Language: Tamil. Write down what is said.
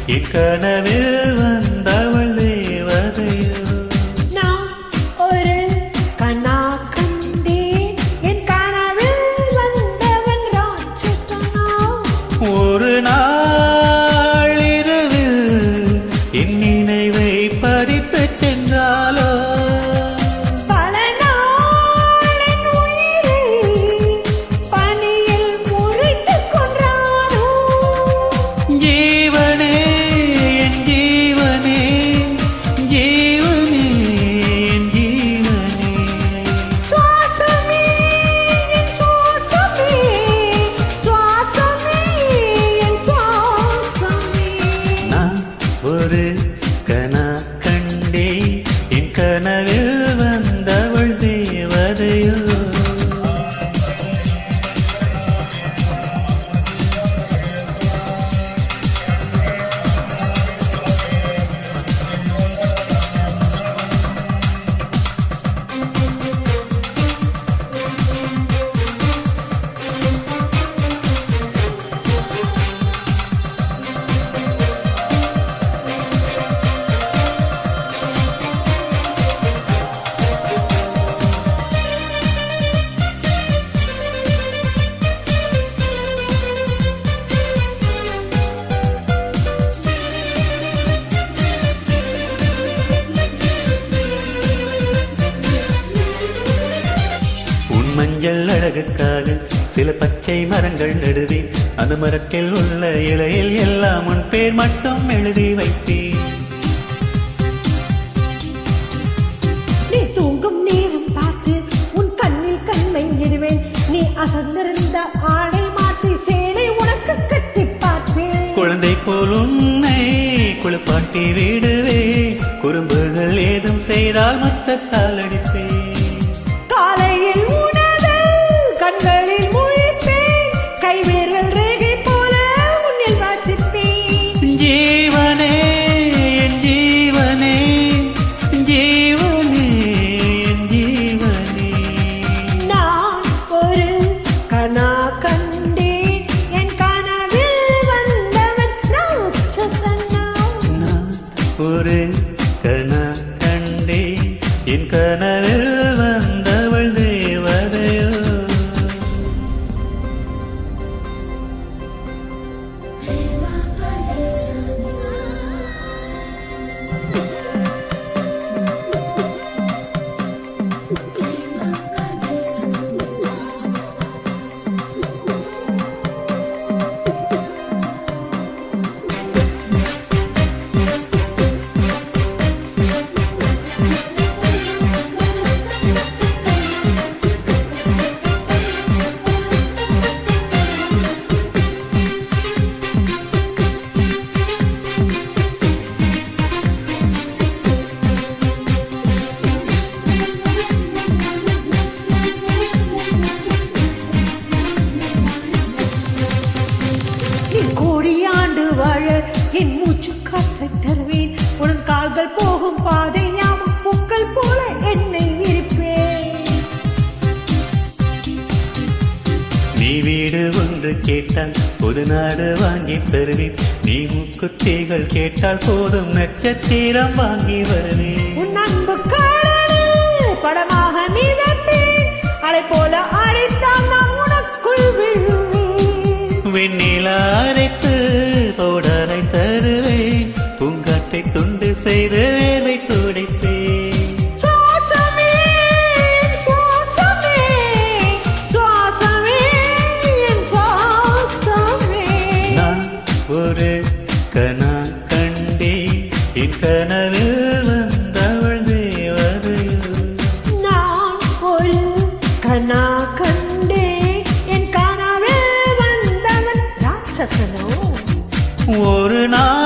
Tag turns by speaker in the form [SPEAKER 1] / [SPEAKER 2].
[SPEAKER 1] என் கனவில் வந்தவள் தேவதையோ
[SPEAKER 2] நான் ஒரு கனா கண்டேன் என் கனவில் வந்தவன் ராட்சசனா
[SPEAKER 1] ஒரு நாள் இரவில் என் நினைவை பறித்து சென்றாலோ
[SPEAKER 2] பல நாள் என் உயிரை பனியில் முறித்துக் கொன்றானோ
[SPEAKER 1] ஜீவனே என் ஜீவனே ஜீவனே என் ஜீவனே
[SPEAKER 2] சுவாசமே என் சுவாசமே சுவாசமே என் சுவாசமே
[SPEAKER 1] நான் ஒரு கனா கண்டே என் கனவில் வந்தவள் தேவதையோ உன் மஞ்சள் அழகுக்காக சில பச்சை மரங்கள் நடுவேன் அந்த மரத்தில் உள்ள இலையில் எல்லாம் உன் பேர் மட்டும் எழுதி வைத்தேன்
[SPEAKER 2] நீ தூங்கும் நேரம் பார்த்து உன் கண்ணில் கண்ணை இடுவேன் நீ அசந்திருந்த ஆடை மாற்றி சேலை உனக்கு கட்டி பார்ப்பேன்
[SPEAKER 1] குழந்தை போல் உன்னை குளிப்பாட்டி விடுவே குறும்புகள் ஏதும் செய்தால் மொத்தத்தால் அடிப்பேன்
[SPEAKER 2] காலையில் உனது கண்களில் முழிப்பேன் கைவிரல் ரேகை போல உன்னில் வாசிப்பேன்
[SPEAKER 1] ஜீவனே என் ஜீவனே ஜீவனே என் ஜீவனே
[SPEAKER 2] நான் ஒரு கனா கண்டேன் என் கனவில் வந்தவன் ராட்சசனா
[SPEAKER 1] நான் ஒரு கனா கண்டே என் கனவில் வந்தவள் தேவதையோ
[SPEAKER 2] நீ கோடியாண்டு வாழ என் மூச்சு காற்றை தருவேன் உன் கால்கள் போகும் பாதையாம் பூக்கள் போல என்னை விரிப்பேன்
[SPEAKER 1] நீ வீடு ஒன்று கேட்டால் ஒரு நாடு வாங்கி தருவேன் நீ முக்குத்திகள் கேட்டால் போதும் நட்சத்திரம் வாங்கி வருவேன்
[SPEAKER 2] உன் அன்பு கடலில் படமாக மிதப்பேன் அலை போல அழைத்தால் நான் உனக்குள் விழுவேன்
[SPEAKER 1] வெண்ணிலா அரைத்து பவுடரை தருவேன் பூங்காட்டை துண்டு செய்து வேலை துடைப்பேன்
[SPEAKER 2] சுவாசமே சுவாசமே சுவாசமே என் சுவாசமே
[SPEAKER 1] நான் ஒரு கனா கண்டே என் கனவில் வந்தவள் தேவதையோ
[SPEAKER 2] நான் ஒரு கனா கண்டே என் கனவில் வந்தவன் ராட்சசனோ
[SPEAKER 1] ஒரு நாள்